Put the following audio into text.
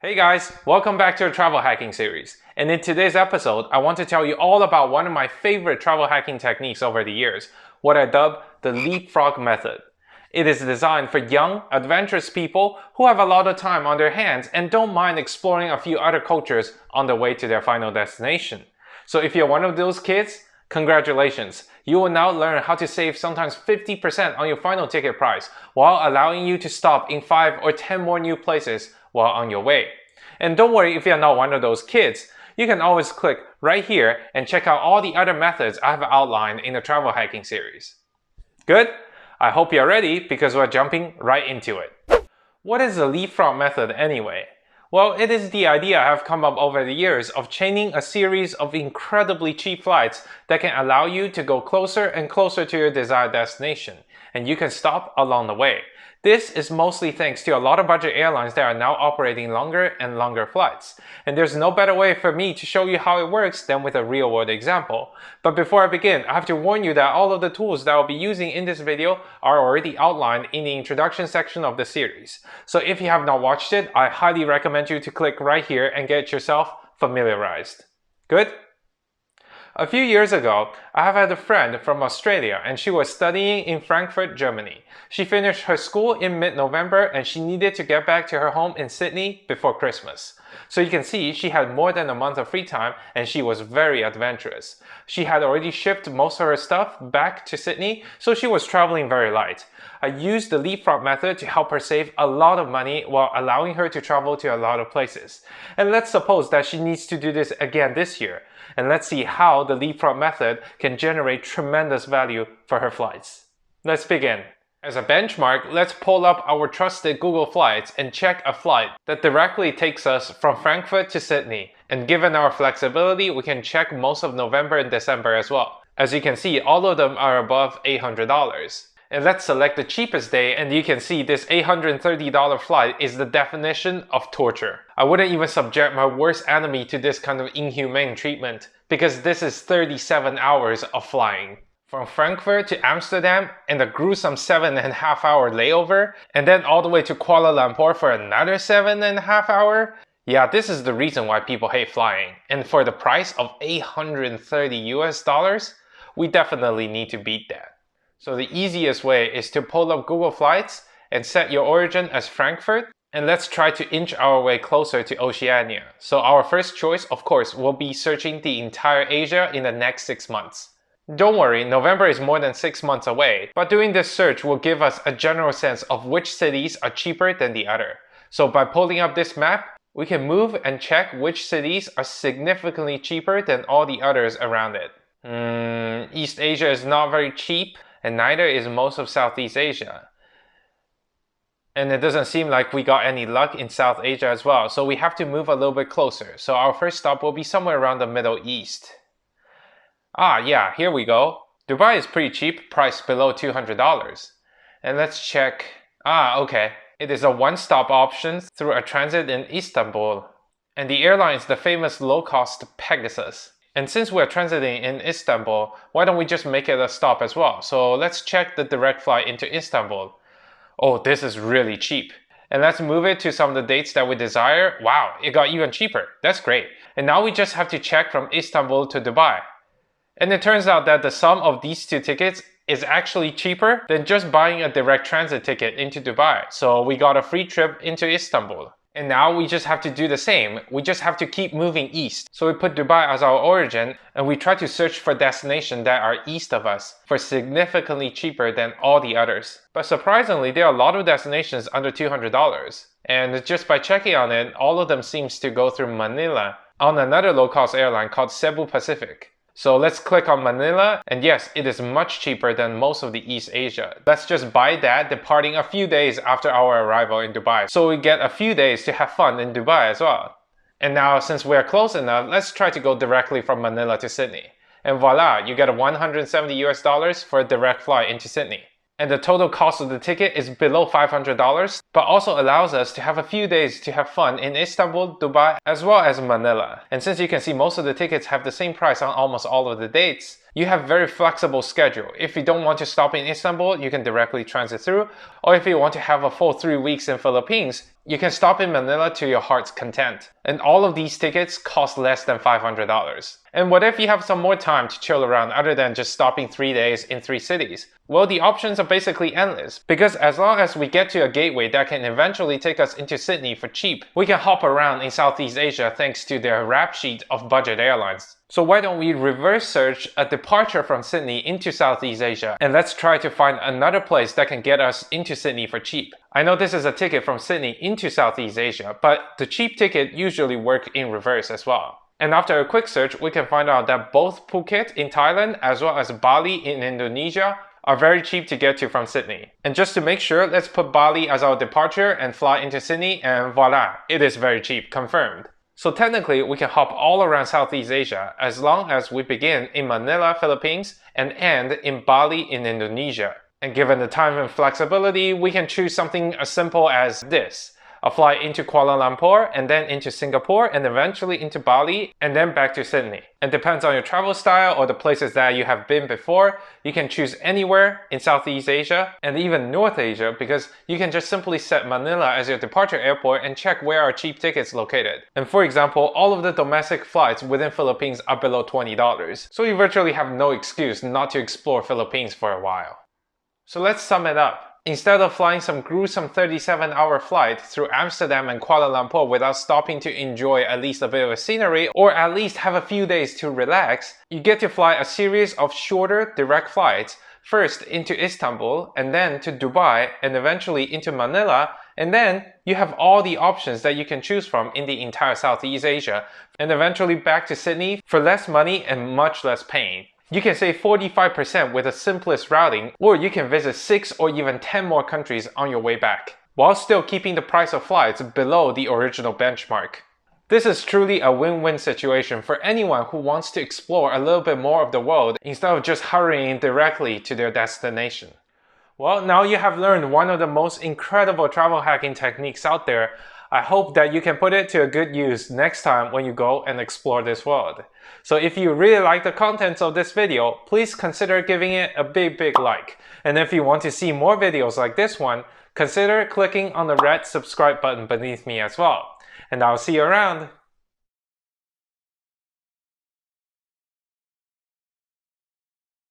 Hey guys, welcome back to our travel hacking series. And in today's episode, I want to tell you all about one of my favorite travel hacking techniques over the years, what I dub the leapfrog method. It is designed for young, adventurous people who have a lot of time on their hands and don't mind exploring a few other cultures on the way to their final destination. So if you're one of those kids, congratulations! You will now learn how to save sometimes 50% on your final ticket price while allowing you to stop in 5 or 10 more new places while on your way. And don't worry if you're not one of those kids, you can always click right here and check out all the other methods I have outlined in the travel hacking series. Good? I hope you're ready because we're jumping right into it. What is the leapfrog method anyway? Well, it is the idea I have come up over the years of chaining a series of incredibly cheap flights that can allow you to go closer and closer to your desired destination, and you can stop along the way. This is mostly thanks to a lot of budget airlines that are now operating longer and longer flights. And there's no better way for me to show you how it works than with a real-world example. But before I begin, I have to warn you that all of the tools that I'll be using in this video are already outlined in the introduction section of the series. So if you have not watched it, I highly recommend you to click right here and get yourself familiarized. Good? A few years ago, I have had a friend from Australia and she was studying in Frankfurt, Germany. She finished her school in mid-November and she needed to get back to her home in Sydney before Christmas. So you can see she had more than a month of free time and she was very adventurous. She had already shipped most of her stuff back to Sydney, so she was traveling very light. I used the leapfrog method to help her save a lot of money while allowing her to travel to a lot of places. And let's suppose that she needs to do this again this year. And let's see how the leapfrog method can generate tremendous value for her flights. Let's begin. As a benchmark, let's pull up our trusted Google Flights and check a flight that directly takes us from Frankfurt to Sydney. And given our flexibility, we can check most of November and December as well. As you can see, all of them are above $800. And let's select the cheapest day and you can see this $830 flight is the definition of torture. I wouldn't even subject my worst enemy to this kind of inhumane treatment because this is 37 hours of flying. From Frankfurt to Amsterdam and a gruesome 7.5 hour layover, and then all the way to Kuala Lumpur for another 7.5 hour. Yeah, this is the reason why people hate flying. And for the price of $830 US, we definitely need to beat that. So the easiest way is to pull up Google Flights and set your origin as Frankfurt, and let's try to inch our way closer to Oceania. So our first choice, of course, will be searching the entire Asia in the next 6 months. Don't worry, November is more than 6 months away, but doing this search will give us a general sense of which cities are cheaper than the other. So by pulling up this map, we can move and check which cities are significantly cheaper than all the others around it. East Asia is not very cheap, and neither is most of Southeast Asia. And it doesn't seem like we got any luck in South Asia as well, so we have to move a little bit closer. So our first stop will be somewhere around the Middle East. Yeah, here we go. Dubai is pretty cheap, priced below $200. And let's check. Okay. It is a one-stop option through a transit in Istanbul. And the airline is the famous low-cost Pegasus. And since we're transiting in Istanbul, why don't we just make it a stop as well? So let's check the direct flight into Istanbul. Oh, this is really cheap. And let's move it to some of the dates that we desire. Wow, it got even cheaper. That's great. And now we just have to check from Istanbul to Dubai. And it turns out that the sum of these two tickets is actually cheaper than just buying a direct transit ticket into Dubai. So we got a free trip into Istanbul. And now we just have to do the same. We just have to keep moving east. So we put Dubai as our origin and we try to search for destinations that are east of us for significantly cheaper than all the others. But surprisingly, there are a lot of destinations under $200. And just by checking on it, all of them seems to go through Manila on another low-cost airline called Cebu Pacific. So let's click on Manila, and yes, it is much cheaper than most of the East Asia. Let's just buy that, departing a few days after our arrival in Dubai. So we get a few days to have fun in Dubai as well. And now, since we're close enough, let's try to go directly from Manila to Sydney. And voila, you get $170 US for a direct flight into Sydney. And the total cost of the ticket is below $500, but also allows us to have a few days to have fun in Istanbul, Dubai, as well as Manila. And since you can see most of the tickets have the same price on almost all of the dates, you have very flexible schedule. If you don't want to stop in Istanbul, you can directly transit through, or if you want to have a full 3 weeks in Philippines, You can stop in Manila to your heart's content, and all of these tickets cost less than $500. And what if you have some more time to chill around other than just stopping 3 days in 3 cities? Well, the options are basically endless, because as long as we get to a gateway that can eventually take us into Sydney for cheap, we can hop around in Southeast Asia thanks to their rap sheet of budget airlines. So why don't we reverse search a departure from Sydney into Southeast Asia, and let's try to find another place that can get us into Sydney for cheap. I know this is a ticket from Sydney into Southeast Asia, but the cheap ticket usually works in reverse as well. And after a quick search, we can find out that both Phuket in Thailand as well as Bali in Indonesia are very cheap to get to from Sydney. And just to make sure, let's put Bali as our departure and fly into Sydney, and voila, it is very cheap, confirmed. So technically, we can hop all around Southeast Asia as long as we begin in Manila, Philippines, and end in Bali in Indonesia. And given the time and flexibility, we can choose something as simple as this. A flight into Kuala Lumpur, and then into Singapore, and eventually into Bali, and then back to Sydney. It depends on your travel style or the places that you have been before. You can choose anywhere in Southeast Asia and even North Asia, because you can just simply set Manila as your departure airport and check where are cheap tickets located. And for example, all of the domestic flights within Philippines are below $20, so you virtually have no excuse not to explore Philippines for a while. So let's sum it up. Instead of flying some gruesome 37-hour flight through Amsterdam and Kuala Lumpur without stopping to enjoy at least a bit of scenery or at least have a few days to relax, you get to fly a series of shorter direct flights, first into Istanbul and then to Dubai and eventually into Manila, and then you have all the options that you can choose from in the entire Southeast Asia and eventually back to Sydney for less money and much less pain. You can save 45% with the simplest routing, or you can visit 6 or even 10 more countries on your way back, while still keeping the price of flights below the original benchmark. This is truly a win-win situation for anyone who wants to explore a little bit more of the world instead of just hurrying directly to their destination. Well, now you have learned one of the most incredible travel hacking techniques out there. I hope that you can put it to a good use next time when you go and explore this world. So if you really like the contents of this video, please consider giving it a big like. And if you want to see more videos like this one, consider clicking on the red subscribe button beneath me as well. And I'll see you around.